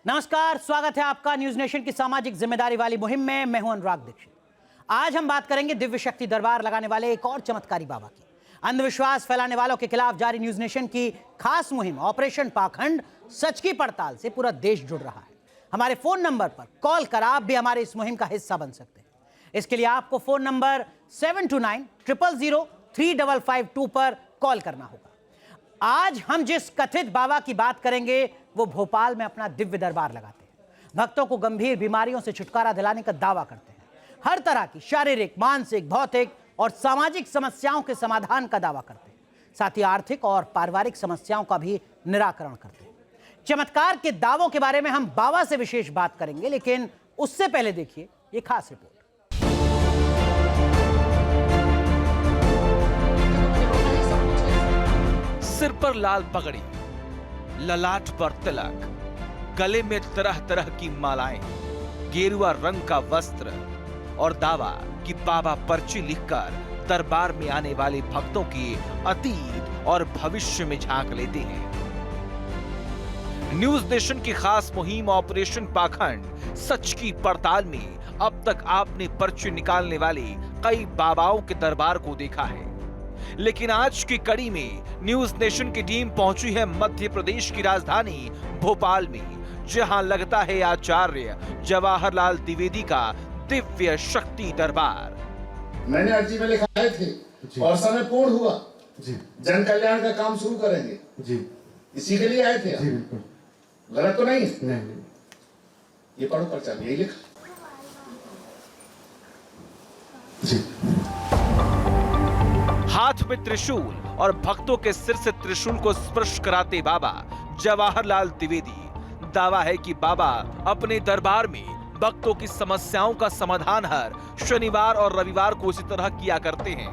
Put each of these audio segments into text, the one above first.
नमस्कार, स्वागत है आपका न्यूज नेशन की सामाजिक जिम्मेदारी वाली मुहिम में। मैं हूं अनुराग दीक्षित। आज हम बात करेंगे दिव्य शक्ति दरबार लगाने वाले एक और चमत्कारी बाबा की। अंधविश्वास फैलाने वालों के खिलाफ जारी न्यूज नेशन की खास मुहिम ऑपरेशन पाखंड सच की पड़ताल से पूरा देश जुड़ रहा है। हमारे फोन नंबर पर कॉल कर आप भी हमारे इस मुहिम का हिस्सा बन सकते हैं। इसके लिए आपको फोन नंबर 7290003552 पर कॉल करना होगा। आज हम जिस कथित बाबा की बात करेंगे वो भोपाल में अपना दिव्य दरबार लगाते हैं, भक्तों को गंभीर बीमारियों से छुटकारा दिलाने का दावा करते हैं, हर तरह की शारीरिक, मानसिक, भौतिक और सामाजिक समस्याओं के समाधान का दावा करते हैं, साथ ही आर्थिक और पारिवारिक समस्याओं का भी निराकरण करते हैं। चमत्कार के दावों के बारे में हम बाबा से विशेष बात करेंगे, लेकिन उससे पहले देखिए ये खास रिपोर्ट। सिर पर लाल पगड़ी, ललाट पर तिलक, गले में तरह तरह की मालाएं, गेरुआ रंग का वस्त्र और दावा कि बाबा पर्ची लिखकर दरबार में आने वाले भक्तों के अतीत और भविष्य में झांक लेते हैं। न्यूज नेशन की खास मुहिम ऑपरेशन पाखंड सच की पड़ताल में अब तक आपने पर्ची निकालने वाले कई बाबाओं के दरबार को देखा है, लेकिन आज की कड़ी में न्यूज नेशन की टीम पहुंची है मध्य प्रदेश की राजधानी भोपाल में, जहां लगता है आचार्य जवाहरलाल द्विवेदी का दिव्य शक्ति दरबार। मैंने अर्जी में लिखाए थे और समय पूर्ण हुआ जी। जन कल्याण का काम शुरू करेंगे जी। इसी के लिए आए थे जी। गलत तो नहीं? नहीं। ये पढ़ो पर्चा, यही लिखा जी। हाथ में त्रिशूल और भक्तों के सिर से त्रिशूल को स्पर्श कराते बाबा जवाहरलाल द्विवेदी। दावा है कि बाबा अपने दरबार में भक्तों की समस्याओं का समाधान हर शनिवार और रविवार को इसी तरह किया करते हैं।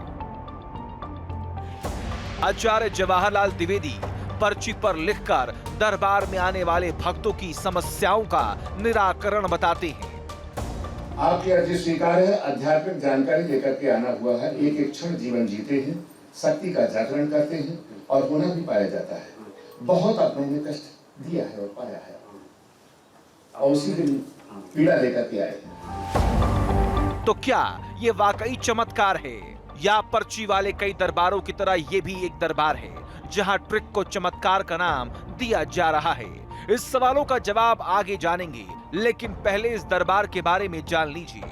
आचार्य जवाहरलाल द्विवेदी पर्ची पर लिखकर दरबार में आने वाले भक्तों की समस्याओं का निराकरण बताते हैं। आपकी अर्जी स्वीकार है। आध्यात्मिक जानकारी लेकर के आना हुआ है। एक एक क्षण जीवन जीते हैं, शक्ति का जागरण करते हैं और होना भी पाया जाता है। बहुत आपने कष्ट दिया है और पाया है और उसी दिन पीड़ा लेकर के आए हैं। तो क्या ये वाकई चमत्कार है या पर्ची वाले कई दरबारों की तरह ये भी एक दरबार है जहां ट्रिक को चमत्कार का नाम दिया जा रहा है? इस सवालों का जवाब आगे जानेंगे, लेकिन पहले इस दरबार के बारे में जान लीजिए।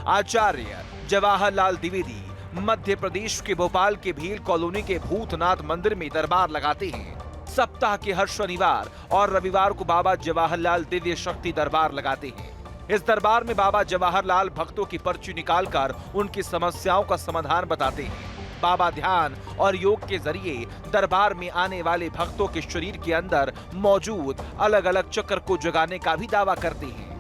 आचार्य जवाहरलाल द्विवेदी मध्य प्रदेश के भोपाल के भील कॉलोनी के भूतनाथ मंदिर में दरबार लगाते हैं। सप्ताह के हर शनिवार और रविवार को बाबा जवाहरलाल दिव्य शक्ति दरबार लगाते हैं। इस दरबार में बाबा जवाहरलाल भक्तों की पर्ची निकालकर उनकी समस्याओं का समाधान बताते हैं। बाबा ध्यान और योग के जरिए दरबार में आने वाले भक्तों के शरीर के अंदर मौजूद अलग अलग चक्र को जगाने का भी दावा करते हैं।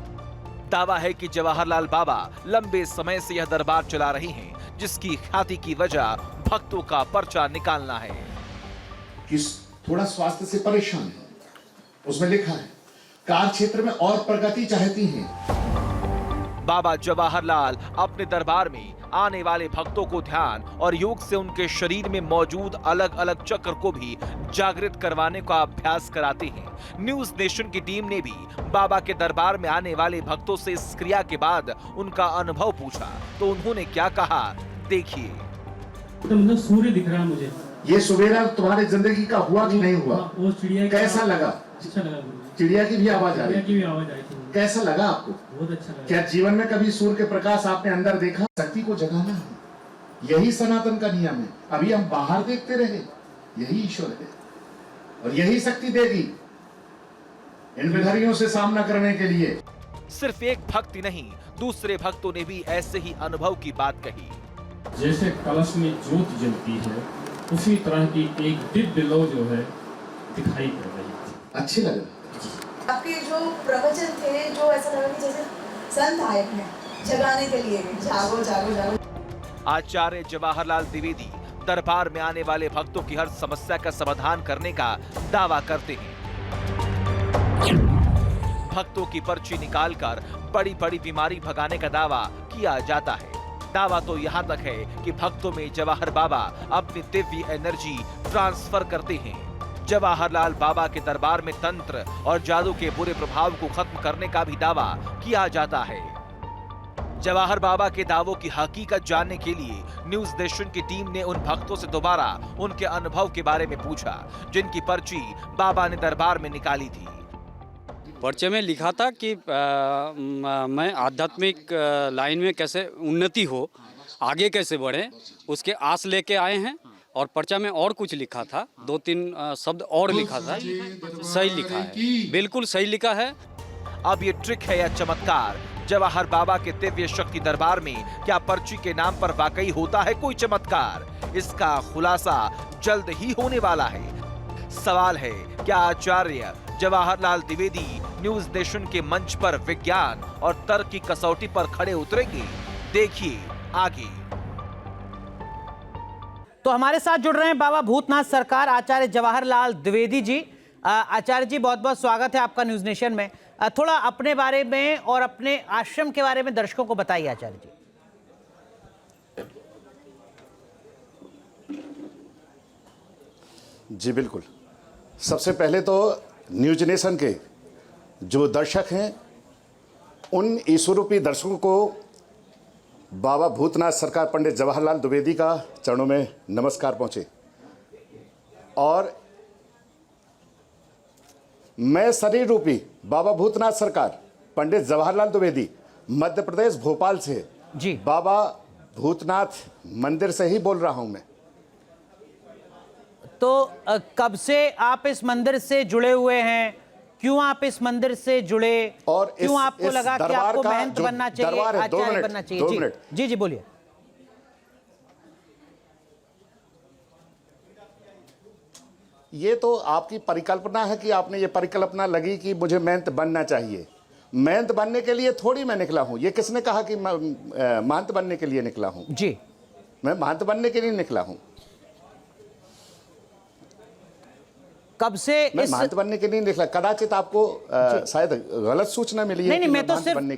दावा है कि जवाहरलाल बाबा लंबे समय से यह दरबार चला रहे हैं, जिसकी ख्याति की वजह भक्तों का पर्चा निकालना है। किस थोड़ा स्वास्थ्य से परेशान है, उसमें लिखा है कार्य क्षेत्र में और प्रगति चाहती हैं। बाबा जवाहरलाल अपने दरबार में आने वाले भक्तों को ध्यान और योग से उनके शरीर में मौजूद अलग अलग चक्र को भी जागृत करवाने का अभ्यास कराते हैं। न्यूज नेशन की टीम ने भी बाबा के दरबार में आने वाले भक्तों से इस क्रिया के बाद उनका अनुभव पूछा, तो उन्होंने क्या कहा देखिए। तो सूर्य दिख रहा मुझे। ये सवेरा तुम्हारी जिंदगी का हुआ कि नहीं हुआ? वो चिड़िया कैसा लगा? अच्छा लगा। चिड़िया की भी आवाज आ रही? चिड़िया की भी आवाज आई थी। कैसा लगा आपको? बहुत अच्छा लगा। क्या जीवन में कभी सूर्य के प्रकाश आपने अंदर देखा? शक्ति को जगाना है, यही सनातन का नियम है। अभी हम बाहर देखते रहे, यही ईश्वर है और यही शक्ति देगी इन विधारियों से सामना करने के लिए। सिर्फ एक भक्त ही नहीं, दूसरे भक्तों ने भी ऐसे ही अनुभव की बात कही। जैसे कलश में ज्योत जलती है, उसी तरह की एक दिव्य लौ जो है दिखाई पड़ रही थी। अच्छी लगा आपके जो प्रवचन थे, जो ऐसा लगा कि जैसे संत आए हैं जगाने के लिए, जागो जागो जागो। आचार्य जवाहरलाल द्विवेदी दरबार में आने वाले भक्तों की हर समस्या का समाधान करने का दावा करते हैं। भक्तों की पर्ची निकालकर बड़ी बड़ी बीमारी भगाने का दावा किया जाता है। दावा तो यहाँ तक है कि भक्तों में जवाहर बाबा अपनी दिव्य एनर्जी ट्रांसफर करते हैं। जवाहरलाल बाबा के दरबार में तंत्र और जादू के बुरे प्रभाव को खत्म करने का भी दावा किया जाता है। जवाहर बाबा के दावों की हकीकत जानने के लिए न्यूज नेशन की टीम ने उन भक्तों से दोबारा उनके अनुभव के बारे में पूछा, जिनकी पर्ची बाबा ने दरबार में निकाली थी। पर्चे में लिखा था कि मैं आध्यात्मिक लाइन में कैसे उन्नति हो, आगे कैसे बढ़े, उसके आस लेके आए हैं। और पर्चा में और कुछ लिखा था, 2-3 शब्द और लिखा था। सही लिखा है, बिल्कुल सही लिखा है। अब ये ट्रिक है या चमत्कार? जवाहर बाबा के दिव्य शक्ति दरबार में क्या पर्ची के नाम पर वाकई होता है कोई चमत्कार? इसका खुलासा जल्द ही होने वाला है। सवाल है, क्या आचार्य जवाहरलाल द्विवेदी न्यूज नेशन के मंच पर विज्ञान और तर्क की कसौटी पर खड़े उतरेंगे? देखिए आगे। तो हमारे साथ जुड़ रहे हैं बाबा भूतनाथ सरकार आचार्य जवाहरलाल द्विवेदी जी। आचार्य जी, बहुत बहुत स्वागत है आपका न्यूज नेशन में। थोड़ा अपने बारे में और अपने आश्रम के बारे में दर्शकों को बताइए आचार्य जी। जी बिल्कुल। सबसे पहले तो न्यूज नेशन के जो दर्शक हैं, उन ईश्वरूपी दर्शकों को बाबा भूतनाथ सरकार पंडित जवाहरलाल द्विवेदी का चरणों में नमस्कार पहुंचे। और मैं शरीर रूपी बाबा भूतनाथ सरकार पंडित जवाहरलाल द्विवेदी मध्य प्रदेश भोपाल से जी बाबा भूतनाथ मंदिर से ही बोल रहा हूं मैं। तो कब से आप इस मंदिर से जुड़े हुए हैं? क्यों आप इस मंदिर से जुड़े? और क्यों आपको इस लगा कि दरबार आपको का महंत जो बनना चाहिए, दरबार है, आचार्य बनना चाहिए? 2 मिनट। जी जी बोलिए। ये तो आपकी परिकल्पना है कि आपने ये परिकल्पना लगी कि मुझे महंत बनना चाहिए। महंत बनने के लिए थोड़ी मैं निकला हूं। ये किसने कहा कि महंत बनने के लिए निकला हूं? जी, मैं महंत बनने के लिए निकला हूं। कब से मैं इस महंत बनने के लिए निकला। कदाचित आपको शायद गलत सूचना मिली है। नहीं, कि मैं तो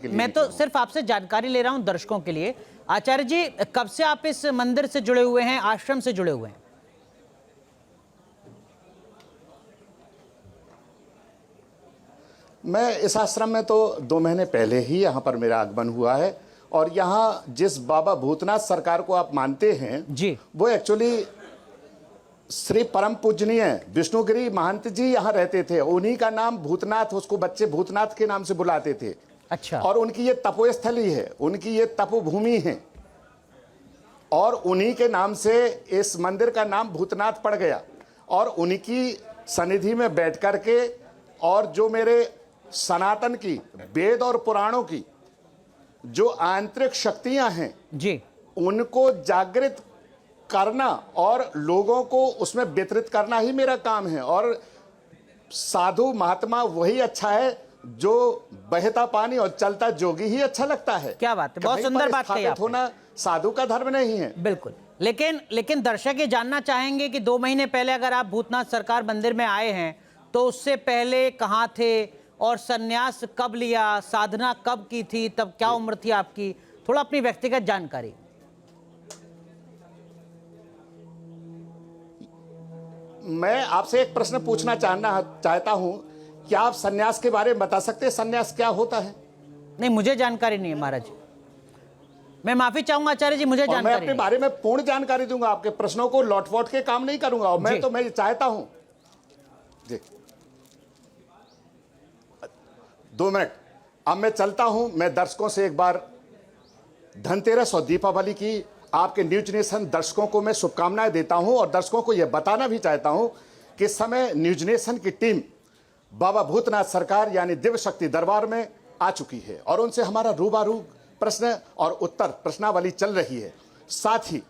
महंत सिर्फ आपसे जानकारी ले रहा हूं दर्शकों के लिए। आचार्य जी, कब से आप इस मंदिर से जुड़े हुए हैं, आश्रम से जुड़े हुए हैं? मैं इस आश्रम में तो 2 महीने पहले ही यहाँ पर मेरा आगमन हुआ है। और यहाँ जिस बाबा भूतनाथ सरकार को आप मानते हैं जी, वो एक्चुअली श्री परम पूजनीय विष्णुगिरी महंत जी यहाँ रहते थे। उन्हीं का नाम भूतनाथ, उसको बच्चे भूतनाथ के नाम से बुलाते थे। अच्छा। और उनकी ये तपोस्थली है, उनकी ये तपोभूमि है, और उन्हीं के नाम से इस मंदिर का नाम भूतनाथ पड़ गया। और उन्हीं की सनिधि में बैठ करके और जो मेरे सनातन की वेद और पुराणों की जो आंतरिक शक्तियां हैं जी, उनको जागृत करना और लोगों को उसमें वितरित करना ही मेरा काम है। और साधु महात्मा वही अच्छा है जो बहता पानी और चलता जोगी ही अच्छा लगता है। क्या बात है, बहुत कहीं सुंदर पर बात कही स्थापित आपने। होना साधु का धर्म नहीं है। बिल्कुल। लेकिन दर्शक ये जानना चाहेंगे कि 2 महीने पहले अगर आप भूतनाथ सरकार मंदिर में आए हैं तो उससे पहले कहाँ थे और सन्यास कब लिया, साधना कब की थी, तब क्या उम्र थी आपकी? थोड़ा अपनी व्यक्तिगत जानकारी। मैं आपसे एक प्रश्न पूछना चाहता हूं, क्या आप सन्यास के बारे में बता सकते हैं? सन्यास क्या होता है? नहीं, मुझे जानकारी नहीं है महाराज। मैं माफी चाहूंगा आचार्य जी, मुझे और मैं जानकारी अपने नहीं। बारे में पूर्ण जानकारी दूंगा, आपके प्रश्नों को लौट-फौट के काम नहीं करूंगा। और मैं चाहता हूं जी 2 मिनट। अब मैं चलता हूं। मैं दर्शकों से एक बार धनतेरस और दीपावली की आपके न्यूज नेशन दर्शकों को मैं शुभकामनाएं देता हूं। और दर्शकों को यह बताना भी चाहता हूं कि इस समय न्यूज नेशन की टीम बाबा भूतनाथ सरकार यानी दिव्य शक्ति दरबार में आ चुकी है और उनसे हमारा रूबरू प्रश्न और उत्तर प्रश्नावली चल रही है। साथ ही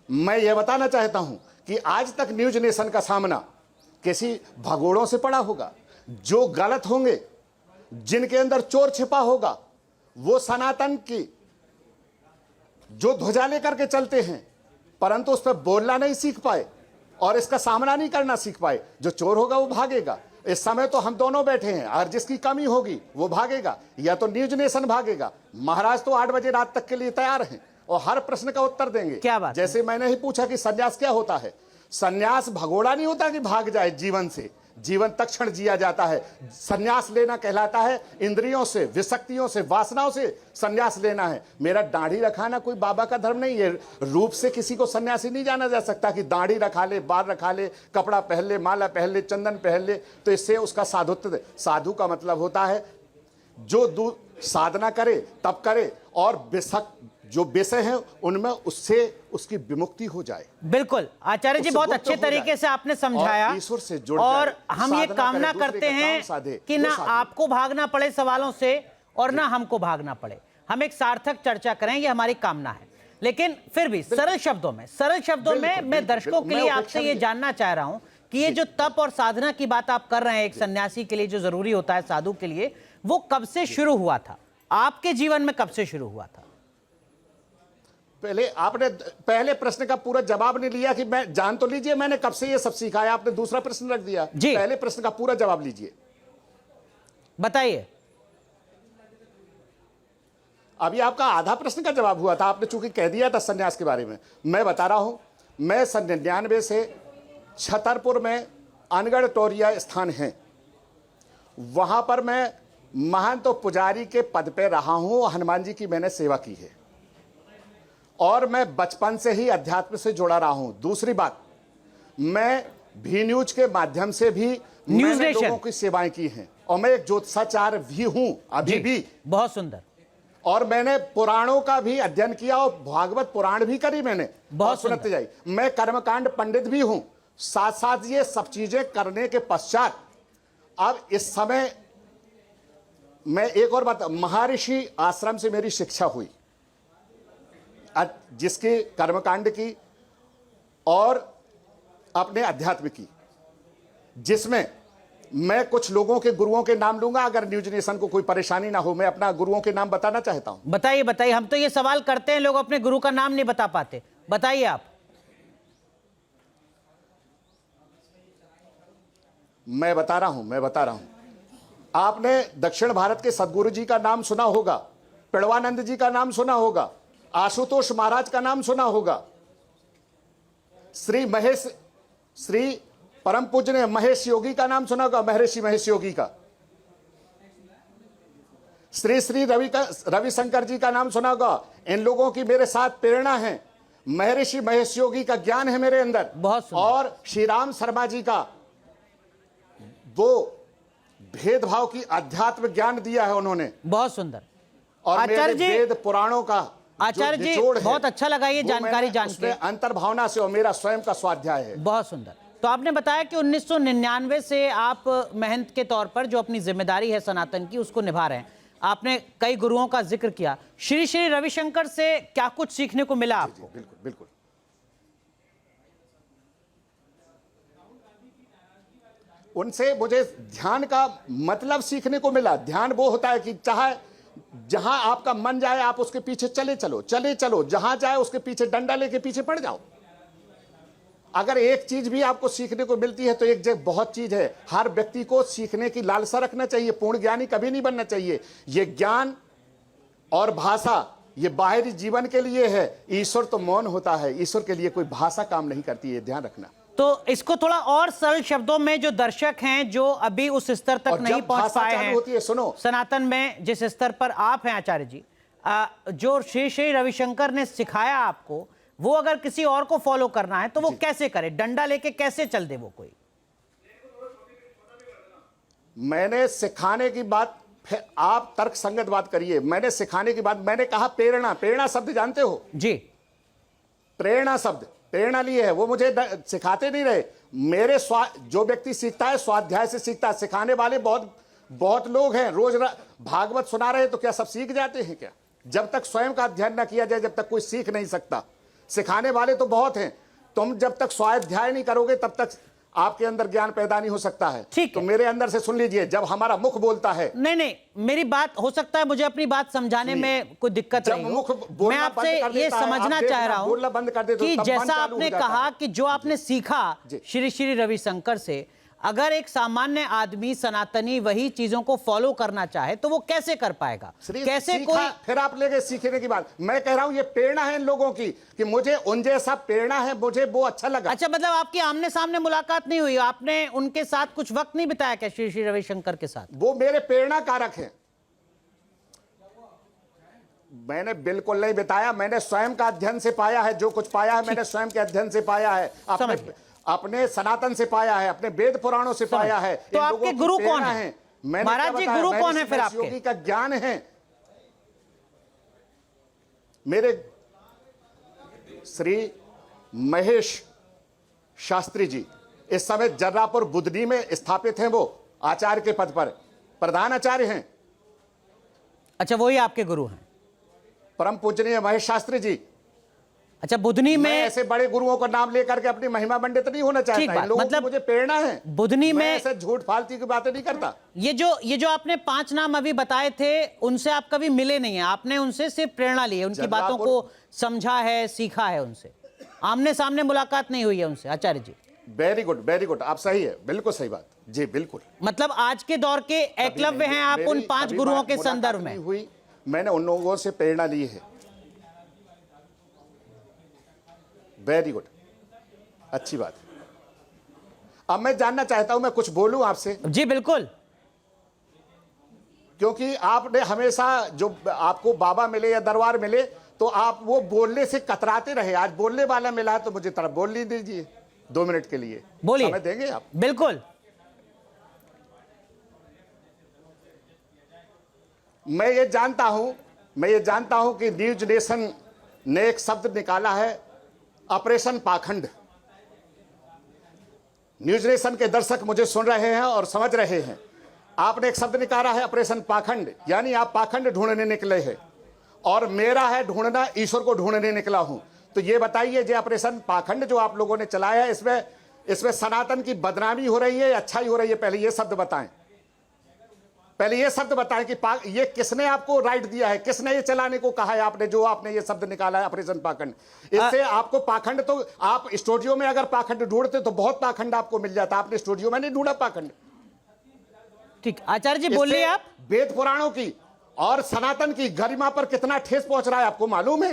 मैं यह बताना चाहता हूं कि आज तक न्यूज नेशन का सामना किसी भगोड़ों से पड़ा होगा जो गलत होंगे, जिनके अंदर चोर छिपा होगा, वो सनातन की जो ध्वजा लेकर के चलते हैं परंतु उस पर बोलना नहीं सीख पाए और इसका सामना नहीं करना सीख पाए। जो चोर होगा वो भागेगा। इस समय तो हम दोनों बैठे हैं और जिसकी कमी होगी वो भागेगा, या तो न्यूज नेशन भागेगा। महाराज तो 8 बजे रात तक के लिए तैयार हैं और हर प्रश्न का उत्तर देंगे। क्या बात? जैसे मैंने ही पूछा कि सन्यास क्या होता है, सन्यास भगोड़ा नहीं होता कि भाग जाए जीवन से, जीवन तत्क्षण जिया जाता है। सन्यास लेना कहलाता है इंद्रियों से, विषक्तियों से, वासनाओं से सन्यास लेना है। मेरा दाढ़ी रखाना कोई बाबा का धर्म नहीं है। रूप से किसी को सन्यासी नहीं जाना जा सकता कि दाढ़ी रखा ले, बाल रखा ले, कपड़ा पहन ले, माला पहन ले, चंदन पहन ले, तो इससे उसका साधुत्व। साधु का मतलब होता है जो साधना करे तब करे और जो विषय है उनमें उससे उसकी विमुक्ति हो जाए। बिल्कुल आचार्य जी, बहुत अच्छे तरीके से आपने समझाया ईश्वर से जुड़ और जाए, हम ये कामना करते हैं कि ना आपको भागना पड़े सवालों से और ना हमको भागना पड़े, हम एक सार्थक चर्चा करें, ये हमारी कामना है। लेकिन फिर भी सरल शब्दों में मैं दर्शकों के लिए आपसे ये जानना चाह रहा हूं कि ये जो तप और साधना की बात आप कर रहे हैं एक सन्यासी के लिए जो जरूरी होता है, साधु के लिए, वो कब से शुरू हुआ था आपके जीवन में? कब से शुरू हुआ था? आपने पहले प्रश्न का पूरा जवाब नहीं लिया कि मैं जान तो लीजिए मैंने कब से ये सब सीखा है। आपने दूसरा प्रश्न रख दिया जी। पहले प्रश्न का पूरा जवाब लीजिए, बताइए। अभी आपका आधा प्रश्न का जवाब हुआ था, आपने चूंकि कह दिया था सन्यास के बारे में। मैं बता रहा हूं, मैं 99 से छतरपुर में अनगढ़ टोरिया स्थान है, वहां पर मैं महंत और पुजारी के पद पे रहा हूं। हनुमान जी की मैंने सेवा की है और मैं बचपन से ही अध्यात्म से जुड़ा रहा हूं। दूसरी बात, मैं भी न्यूज के माध्यम से भी मैंने लोगों की सेवाएं की हैं और मैं एक ज्योतिषाचार्य भी हूं अभी भी। बहुत सुंदर। और मैंने पुराणों का भी अध्ययन किया और भागवत पुराण भी करी मैंने, बहुत सुनते जाइए। मैं कर्मकांड पंडित भी हूं। साथ साथ ये सब चीजें करने के पश्चात अब इस समय मैं एक और बात, महर्षि आश्रम से मेरी शिक्षा हुई जिसके कर्मकांड की और अपने अध्यात्म की, जिसमें मैं कुछ लोगों के गुरुओं के नाम लूंगा अगर न्यूज नेशन को कोई परेशानी ना हो। मैं अपना गुरुओं के नाम बताना चाहता हूं। बताइए बताइए, हम तो ये सवाल करते हैं, लोग अपने गुरु का नाम नहीं बता पाते, बताइए आप। मैं बता रहा हूं। आपने दक्षिण भारत के सदगुरु जी का नाम सुना होगा, पिड़वानंद जी का नाम सुना होगा, आशुतोष महाराज का नाम सुना होगा, श्री परम पूज्य महेश योगी का नाम सुना होगा, महर्षि महेश योगी का, श्री रविशंकर जी का नाम सुना होगा। इन लोगों की मेरे साथ प्रेरणा है, महर्षि महेश योगी का ज्ञान है मेरे अंदर, बहुत सुंदर। और श्री राम शर्मा जी का वो भेदभाव की अध्यात्म ज्ञान दिया है उन्होंने, बहुत सुंदर। और आचार्य जी वेद पुराणों का आचार्य जी बहुत अच्छा लगा ये जानकारी जान के, अंतर्भावना से, और मेरा स्वयं का स्वाध्याय है। बहुत सुंदर। तो आपने बताया कि 1999 से आप महंत के तौर पर जो अपनी जिम्मेदारी है सनातन की उसको निभा रहे हैं। आपने कई गुरुओं का जिक्र किया, श्री रविशंकर से क्या कुछ सीखने को मिला आपको? बिल्कुल बिल्कुल। उनसे मुझे ध्यान का मतलब सीखने को मिला। ध्यान वो होता है कि चाहे जहां आपका मन जाए आप उसके पीछे चले चलो, जहां जाए उसके पीछे डंडा लेके पीछे पड़ जाओ। अगर एक चीज भी आपको सीखने को मिलती है तो एक जगह बहुत चीज है। हर व्यक्ति को सीखने की लालसा रखना चाहिए, पूर्ण ज्ञानी कभी नहीं बनना चाहिए। ये ज्ञान और भाषा ये बाहरी जीवन के लिए है, ईश्वर तो मौन होता है, ईश्वर के लिए कोई भाषा काम नहीं करती है, ध्यान रखना। तो इसको थोड़ा और सरल शब्दों में जो दर्शक हैं जो अभी उस स्तर तक नहीं पहुंच पाए हैं, होती है, सुनो, सनातन में जिस स्तर पर आप हैं आचार्य जी, जो श्री रविशंकर ने सिखाया आपको, वो अगर किसी और को फॉलो करना है तो वो कैसे करे? डंडा लेके कैसे चल दे वो कोई? मैंने सिखाने की बात, फिर आप तर्क संगत बात करिए। मैंने सिखाने की बात, मैंने कहा प्रेरणा शब्द जानते हो जी? प्रेरणा शब्द, प्रेरणा लिए है, वो मुझे सिखाते नहीं रहे। मेरे जो व्यक्ति सीखता है स्वाध्याय से सीखता है। सिखाने वाले बहुत लोग हैं, रोज भागवत सुना रहे तो क्या सब सीख जाते हैं क्या? जब तक स्वयं का अध्ययन न किया जाए जब तक कोई सीख नहीं सकता। सिखाने वाले तो बहुत हैं, तुम जब तक स्वाध्याय नहीं करोगे तब तक आपके अंदर ज्ञान पैदा नहीं हो सकता है। ठीक तो मेरे अंदर से सुन लीजिए, जब हमारा मुख बोलता है, नहीं मेरी बात हो सकता है मुझे अपनी बात समझाने में कोई दिक्कत नहीं हो। मैं आपसे ये समझना चाह रहा हूं कि जैसा आपने कहा कि जो आपने सीखा श्री रविशंकर से, अगर एक सामान्य आदमी सनातनी वही चीजों को फॉलो करना चाहे तो वो कैसे कर पाएगा? कैसे कोई फिर आप ले गए सीखने की बात। मैं कह रहा हूं ये प्रेरणा है इन लोगों की कि मुझे उन जैसा प्रेरणा है, मुझे वो अच्छा लगा। अच्छा, मतलब आपकी आमने सामने मुलाकात नहीं हुई, आपने उनके साथ कुछ वक्त नहीं बिताया क्या श्री श्री रविशंकर के साथ? वो मेरे प्रेरणा कारक हैं। मैंने बिल्कुल नहीं बिताया, मैंने स्वयं का अध्ययन से पाया है, जो कुछ पाया है मैंने स्वयं के अध्ययन से पाया है, अपने सनातन से पाया है, अपने वेद पुराणों से पाया है। तो आपके गुरु कौन है? महाराज जी गुरु कौन है फिर आपके? योगी का ज्ञान है मेरे श्री महेश शास्त्री जी, इस समय जर्रापुर बुधनी में स्थापित हैं। वो आचार्य के पद पर प्रधान आचार्य हैं। अच्छा, वही आपके गुरु हैं? परम पूजनीय महेश शास्त्री जी। अच्छा, बुधनी में ऐसे बड़े गुरुओं का नाम लेकर के अपनी महिमा मंडित नहीं होना चाहता। इन लोगों की मुझे प्रेरणा है। बुधनी में ऐसे झूठ फालतू की बातें नहीं करता। ये जो आपने 5 नाम अभी बताए थे, उनसे आप कभी मिले नहीं हैं, आपने उनसे सिर्फ प्रेरणा ली है, उनकी बातों को समझा है, सीखा है, उनसे आमने सामने मुलाकात नहीं हुई है उनसे? आचार्य जी वेरी गुड, आप सही है, बिल्कुल सही बात जी, बिल्कुल। मतलब आज के दौर के एकलव्य हैं आप उन 5 गुरुओं के संदर्भ में? हुई, मैंने उन लोगों से प्रेरणा ली है। वेरी गुड, अच्छी बात। अब मैं जानना चाहता हूं, मैं कुछ बोलूं आपसे? जी बिल्कुल। क्योंकि आपने हमेशा जो आपको बाबा मिले या दरबार मिले तो आप वो बोलने से कतराते रहे। आज बोलने वाला मिला तो मुझे तरफ बोलने दीजिए 2 मिनट के लिए। बोलिए। समय देंगे आप? बिल्कुल। मैं ये जानता हूं कि न्यूज नेशन ने एक शब्द निकाला है, ऑपरेशन पाखंड। न्यूज नेशन के दर्शक मुझे सुन रहे हैं और समझ रहे हैं। आपने एक शब्द निकाला है ऑपरेशन पाखंड, यानी आप पाखंड ढूंढने निकले हैं और मेरा है ढूंढना, ईश्वर को ढूंढने निकला हूं। तो ये बताइए, जो ऑपरेशन पाखंड जो आप लोगों ने चलाया है, इसमें सनातन की बदनामी हो रही है या अच्छाई हो रही है? पहले ये शब्द बताएं। पहले ये शब्द बताएं कि ये किसने आपको राइट दिया है, किसने ये चलाने को कहा है? आपने जो आपने ये शब्द निकाला है ऑपरेशन पाखंड, इससे आपको पाखंड, तो आप स्टूडियो में अगर पाखंड ढूंढते तो बहुत पाखंड आपको मिल जाता। आपने स्टूडियो में नहीं ढूंढा पाखंड। ठीक, आचार्य जी बोलिए आप। वेद पुराणों की और सनातन की गरिमा पर कितना ठेस पहुंच रहा है आपको मालूम है?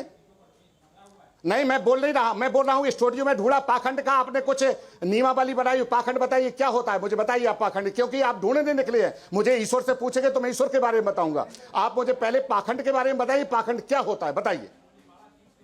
नहीं, मैं बोल नहीं रहा, मैं बोल रहा हूं स्टूडियो में ढूंढा पाखंड का। आपने कुछ नियमावली बनाई, पाखंड बताइए क्या होता है, मुझे बताइए आप पाखंड, क्योंकि आप ढूंढने निकले हैं। मुझे ईश्वर से पूछेंगे तो मैं ईश्वर के बारे में बताऊंगा। आप मुझे पहले पाखंड के बारे में बताइए, पाखंड क्या होता है बताइए।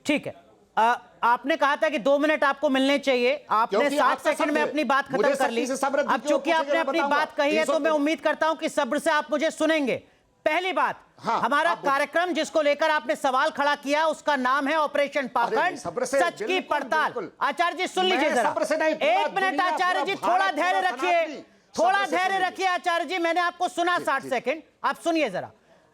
ठीक है, आपने कहा था कि 2 मिनट आपको मिलने चाहिए, आपने 7 सेकंड में अपनी बात खत्म कर ली। अब चूंकि आपने अपनी बात कही है तो मैं उम्मीद करता हूं कि सब्र से आप मुझे सुनेंगे। पहली बात, हमारा कार्यक्रम जिसको लेकर आपने सवाल खड़ा किया उसका नाम है ऑपरेशन पाखंड, सच की पड़ताल। आचार्य जी सुन लीजिए जरा, 1 मिनट आचार्य जी, थोड़ा धैर्य रखिए, थोड़ा धैर्य रखिए आचार्य जी। मैंने आपको सुना 60 सेकंड, आप सुनिए जरा।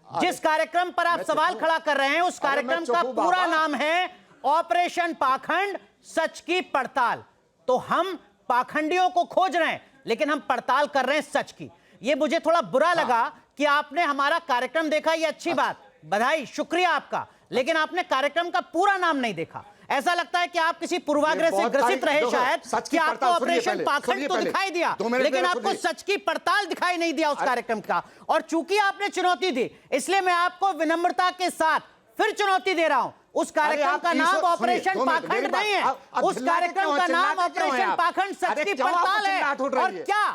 जिस कार्यक्रम पर आप सवाल खड़ा कर रहे हैं उस कार्यक्रम का पूरा नाम है ऑपरेशन पाखंड, सच की पड़ताल। तो हम पाखंडियों को खोज रहे हैं लेकिन हम पड़ताल कर रहे हैं सच की। ये मुझे थोड़ा बुरा लगा कि आपने हमारा कार्यक्रम देखा, ये अच्छी बात, बधाई, शुक्रिया आपका, लेकिन आपने कार्यक्रम का पूरा नाम नहीं देखा। ऐसा लगता है कि आप किसी पूर्वाग्रह से ग्रसित रहे शायद, कि आपको ऑपरेशन पाखंड तो दिखाई दिया लेकिन आपको सच की पड़ताल दिखाई नहीं दिया उस कार्यक्रम का। और चूंकि आपने चुनौती दी, इसलिए मैं आपको विनम्रता के साथ फिर चुनौती दे रहा हूं। उस कार्यक्रम का नाम ऑपरेशन पाखंड नहीं है, उस कार्यक्रम का नाम ऑपरेशन पाखंड सच की पड़ताल है। और क्या,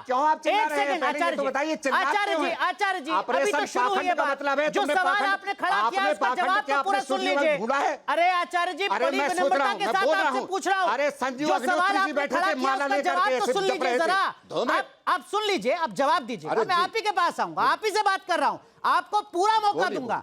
एक सेकंड आचार्य जी, अभी तो शुरू हुई है बात। जो सवाल आपने खड़ा किया इसका जवाब तो पूरा सुन लीजिए। अरे आचार्य जी, बड़ी विनम्रता के साथ आपसे पूछ रहा हूँ, जो सवाल आपने खड़ा किया उसका जवाब तो सुन लीजिए जरा। आप सुन लीजिए, आप जवाब दीजिए। मैं आप ही के पास आऊंगा, आप ही से बात कर रहा हूं, आपको पूरा मौका दूंगा।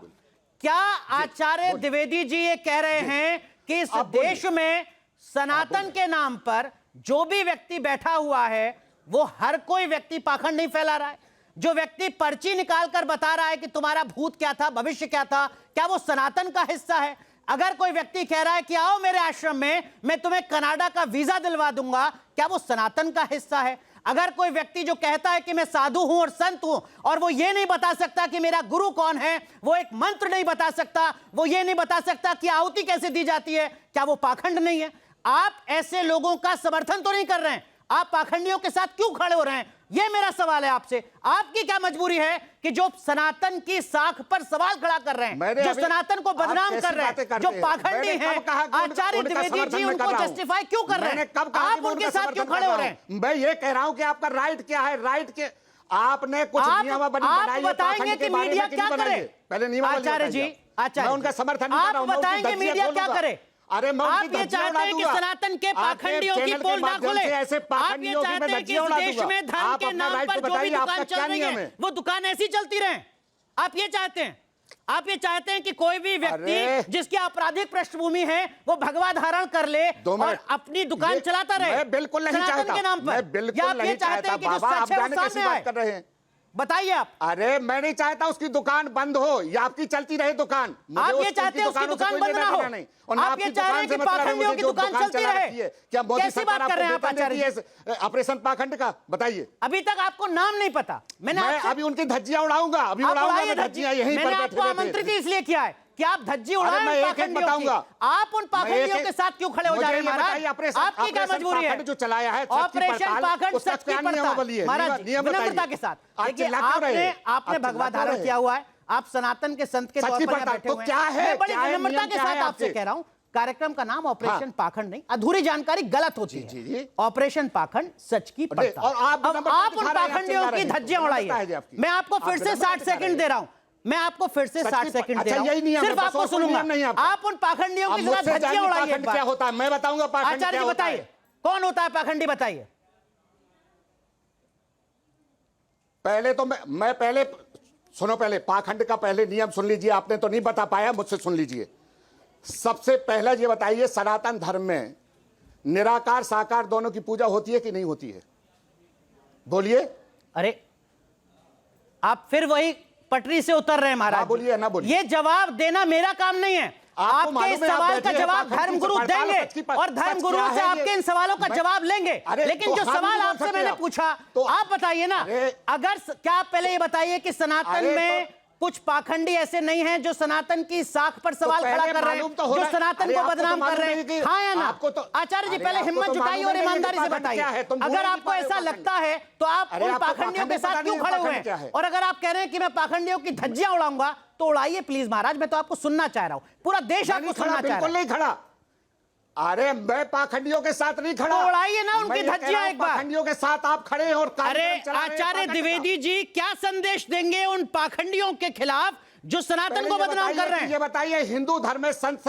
क्या आचार्य द्विवेदी जी ये कह रहे हैं कि इस देश में सनातन के नाम पर जो भी व्यक्ति बैठा हुआ है वो हर कोई व्यक्ति पाखंड नहीं फैला रहा है? जो व्यक्ति पर्ची निकालकर बता रहा है कि तुम्हारा भूत क्या था, भविष्य क्या था, क्या वो सनातन का हिस्सा है? अगर कोई व्यक्ति कह रहा है कि आओ मेरे आश्रम में, मैं तुम्हें कनाडा का वीजा दिलवा दूंगा, क्या वो सनातन का हिस्सा है? अगर कोई व्यक्ति जो कहता है कि मैं साधु हूं और संत हूं और वो ये नहीं बता सकता कि मेरा गुरु कौन है, वो एक मंत्र नहीं बता सकता, वो ये नहीं बता सकता कि आहुति कैसे दी जाती है, क्या वो पाखंड नहीं है? आप ऐसे लोगों का समर्थन तो नहीं कर रहे हैं, आप पाखंडियों के साथ क्यों खड़े हो रहे हैं? यह मेरा सवाल है आपसे। आपकी क्या मजबूरी है कि जो सनातन की साख पर सवाल खड़ा कर रहे हैं, जो सनातन को बदनाम कर रहे हैं, जो पाखंडी हैं, आचार्य द्विवेदी जी उनको जस्टिफाई क्यों कर रहे हैं? आप उनके साथ क्यों खड़े हो रहे हैं? मैं ये कह रहा हूं कि आपका राइट क्या है, राइट के आपने कुछ नियमावली आप बनाई है, बताएंगे कि मीडिया क्या करे? पहले नियमावली आचार्य जी, आचार्य मैं उनका समर्थन नहीं कर रहा आप हूं, बताएंगे मीडिया क्या करे? अरे आप ये चाहते हैं कि सनातन के पाखंडियों की पोल ना खुले? आप ये चाहते हैं कि इस देश में धर्म के नाम पर जो भी दुकान चल रही है वो दुकान ऐसी चलती रहे? आप ये चाहते हैं? आप ये चाहते हैं कि कोई भी व्यक्ति जिसकी आपराधिक पृष्ठभूमि है वो भगवा धारण कर ले और अपनी दुकान चलाता रहे? मैं बिल्कुल नहीं सनातन चाहता, के नाम पर? मैं बिल्कुल या आप ये नहीं चाहते हैं कि जो बाबा, सच आप है वो जाने कैसी सामने बात आए? कर रहे हैं? बताइए आप। अरे मैं नहीं चाहता उसकी दुकान बंद हो या आपकी चलती रहे दुकान। आप ये चाहते हैं उसकी दुकान बंद ना हो? आप ये चाह रहे हैं कि पाखंडियों की दुकान चलती रहे? क्या मोदी कैसी बात कर रहे हैं आप आचार्य जी? ऑपरेशन पाखंड का बताइए। अभी तक आपको नाम नहीं पता। मैं अभी उनकी धज्जियां उड़ाऊंगा, अभी आप उड़ाऊंगा उड़ाइए मैं धज्जी। धज्जियां यहीं मैंने पर आपको बैठे आमंत्रित बैठे। इसलिए किया है कि आप धज्जी अरे उड़ाएं मैं एक-एक पाखंडियों की। बताऊंगा। आप उन पाखंडियों के साथ क्यों खड़े हो जा रहे हैं महाराज? आपकी क्या मजबूरी है? जो चलाया है ऑपरेशन पाखंड सच की पड़ताल। महाराज जी, विनम्रता के साथ देखिए, आपने भगवा धारण किया हुआ है, आप सनातन के संत के तौर पर यहाँ बैठे हुए हैं। क्या है? मैं बड़ी विनम्रता के साथ आपसे कह रहा हूं, कार्यक्रम का नाम ऑपरेशन पाखंड नहीं, अधूरी जानकारी गलत होती है। ऑपरेशन पाखंड सच की पड़ताल। और आप अब आप उन पाखंडियों की धज्जियां उड़ाइए। मैं आपको फिर से 60 सेकंड दे रहा हूं। मैं आपको फिर से 60 सेकंड दे रहा हूं, सिर्फ आपको सुनूंगा। आप उन पाखंडियों की जरा धज्जियां उड़ाइए। क्या होता है मैं बताऊंगा। आचार्य जी बताइए, कौन होता है पाखंडी? बताइए। पहले तो मैं पहले सुनो, पहले पाखंड का पहले नियम सुन लीजिए। आपने तो नहीं बता पाया, मुझसे सुन लीजिए। सबसे पहला ये बताइए, सनातन धर्म में निराकार साकार दोनों की पूजा होती है कि नहीं होती है? बोलिए। अरे आप फिर वही पटरी से उतर रहे हैं महाराज। बोलिए ना बोलिए। ये जवाब देना मेरा काम नहीं है। आपके इस सवाल का जवाब धर्मगुरु देंगे और धर्मगुरु से आपके इन सवालों का जवाब लेंगे। लेकिन जो सवाल आपसे मैंने पूछा, तो आप बताइए ना। अगर क्या आप पहले ये बताइए कि सनातन में कुछ पाखंडी ऐसे नहीं हैं जो सनातन की साख पर सवाल खड़ा कर रहे हैं, जो सनातन को बदनाम कर रहे हैं? हाँ या ना? आचार्य जी पहले हिम्मत जुटाइए और ईमानदारी से बताइए। अगर आपको ऐसा लगता है तो आप उन पाखंडियों के साथ क्यों खड़े हुए हैं? और अगर आप कह रहे हैं कि मैं पाखंडियों की धज्जियां उड़ाऊंगा तो उड़ाइए प्लीज महाराज। मैं तो आपको सुनना चाह रहा हूं, पूरा देश आपको सुनना चाह रहा है। नहीं खड़ा। अरे मैं पाखंडियों के साथ नहीं खड़ा। तो उड़ाइए ना उनकी धज्जियां एक बार। पाखंडियों के साथ आप खड़े हैं और अरे आचार्य द्विवेदी जी क्या संदेश देंगे उन पाखंडियों के खिलाफ जो सनातन को बदनाम कर रहे हैं? ये बताइए, हिंदू धर्म में संत,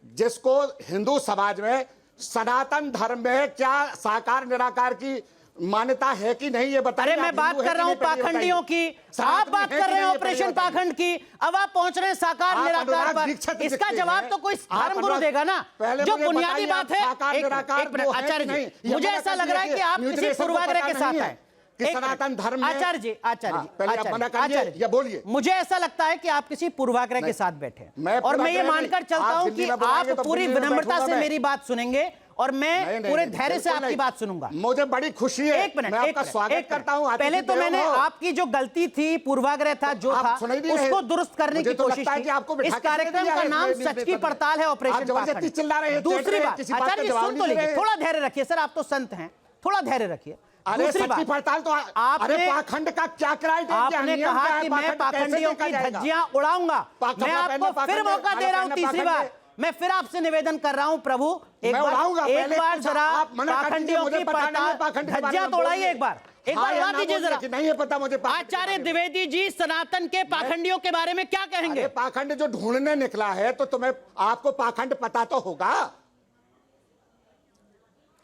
जिसको हिंदू समाज में सनातन धर्म में क्या साकार निराकार की मान्यता है कि नहीं, ये बताइए। अरे मैं बात कर रहा हूं पाखंडियों की, आप बात कर रहे हैं ऑपरेशन पाखंड की, अब आप पहुंच रहे हैं साकार निराकार पर। इसका जवाब तो कोई धर्मगुरु देगा ना। जो बुनियादी बात है, एक मिनट आचार्य जी, मुझे ऐसा लग रहा है कि आप किसी पूर्वाग्रह के साथ हैं। सनातन धर्म आचार्य जी, आचार्य जी बोलिए। मुझे ऐसा लगता है कि आप किसी पूर्वाग्रह के साथ बैठे हैं और मैं ये मानकर चलता हूं कि आप पूरी विनम्रता से मेरी बात सुनेंगे और मैं पूरे धैर्य से आपकी बात सुनूंगा। मुझे बड़ी खुशी है। एक मिनट, आपका स्वागत करता हूं। पहले तो मैंने आपकी जो गलती थी, पूर्वाग्रह था जो था, उसको दुरुस्त करने की कोशिश की। इस कार्यक्रम का नाम सच की पड़ताल है, ऑपरेशन पाखंड। दूसरी बात, आचार्य जी सुन तो लीजिए, थोड़ा धैर्य रखिए सर, आप तो संत हैं, थोड़ा धैर्य रखिए। दूसरी बात, पड़ताल तो आपने पाखंड का क्या क्राइटेरिया? आपने कहा कि मैं पाखंडियों की धज्जियां उड़ाऊंगा। मैं आपको फिर मौका दे रहा हूं, तीसरी बार मैं फिर आपसे निवेदन कर रहा हूं प्रभु, एक बार जरा पाखंडियों की धज्जियां तो उड़ाइए। एक बार उड़ा दीजिए जरा। नहीं है पता मुझे। आचार्य द्विवेदी जी सनातन के पाखंडियों के बारे में क्या कहेंगे? पाखंड जो ढूंढने निकला है तो तुम्हें, आपको पाखंड पता तो होगा।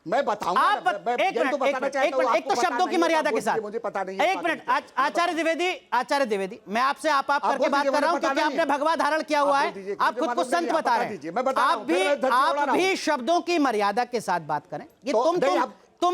मैं बताऊंगा। आप एक तो शब्दों की मर्यादा के साथ, मुझे पता नहीं। एक मिनट आचार्य द्विवेदी, मैं आपसे आप करके बात कर रहा हूं क्योंकि आपने भगवा धारण किया हुआ है, आप खुद को संत बता रहे हैं। आप भी शब्दों की मर्यादा के साथ बात करें। ये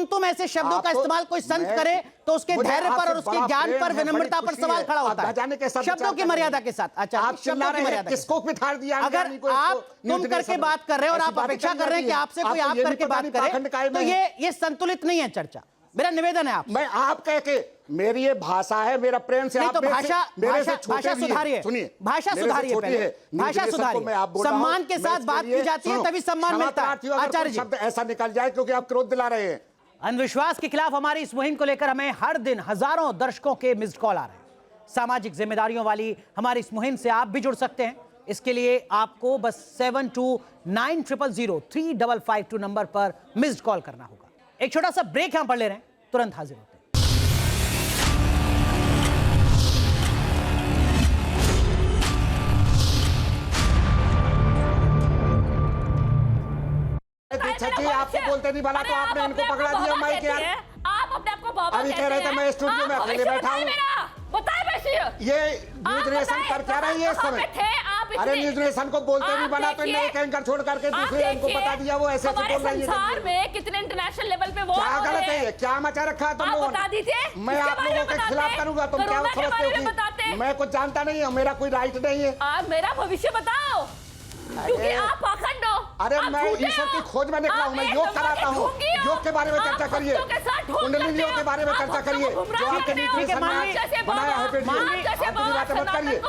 तुम ऐसे शब्दों का इस्तेमाल कोई संत करे तो उसके धैर्य पर और उसके ज्ञान पर, विनम्रता पर सवाल खड़ा होता है। शब्दों की मर्यादा के साथ। अच्छा, आप शब्दों की मर्यादा किसको बिठार दिया? अगर आप तुम करके बात कर रहे हो और आप अपेक्षा कर रहे हैं कि आपसे कोई आप करके बात करे, तो ये संतुलित नहीं है चर्चा। मेरा निवेदन है आप, मैं आप कह के, मेरी ये भाषा है, मेरा प्रेम से आप तो भाषा सुधारिए, सुनिए, भाषा सुधारिए, पहले भाषा सुधारिए। सम्मान के साथ बात की जाती है तभी सम्मान मिलता है। आचार्य जी शब्द ऐसा निकल जाए क्योंकि आप क्रोध दिला रहे हैं। अंधविश्वास के खिलाफ हमारी इस मुहिम को लेकर हमें हर दिन हजारों दर्शकों के मिस्ड कॉल आ रहे हैं। सामाजिक जिम्मेदारियों वाली हमारी इस मुहिम से आप भी जुड़ सकते हैं। इसके लिए आपको बस 7290035552 नंबर पर मिस्ड कॉल करना होगा। एक छोटा सा ब्रेक यहां पर ले रहे हैं, तुरंत हाजिर होते हैं। दीक्षित जी, आपको बोलते नहीं बना तो आपने इनको पकड़ा दिया माइक यार। आप अपने आप को बाबा अभी कह रहे थे मैं स्टूडियो में अकेले बैठा हूँ। बताए वैसे ये न्यूज नेशन कर क्या रही है इस समय? अरे न्यूज नेशन को बोलते नहीं बना तो एक एंकर छोड़ करके दूसरे इनको बता दिया, वो ऐसे बोल रही है। संसार में कितने इंटरनेशनल लेवल पे वो क्या गलत है? क्या मचा रखा है तुम लोगों बता दीजिए। ने? मैं आप लोगों के खिलाफ करूंगा, तुम क्या समझते हो कि मैं कुछ जानता नहीं हूँ, मेरा कोई राइट नहीं है? आप मेरा भविष्य बताओ, क्योंकि आप पाखंड हो। अरे मैं ईश्वर की खोज में निकला हूँ, मैं योग कराता हूँ। योग के बारे में चर्चा करिए, कुंडलिनी योग के बारे में चर्चा करिए, जो आपके न्यूज नेशन ने बनाया है। आप अपनी बातें मत करिए।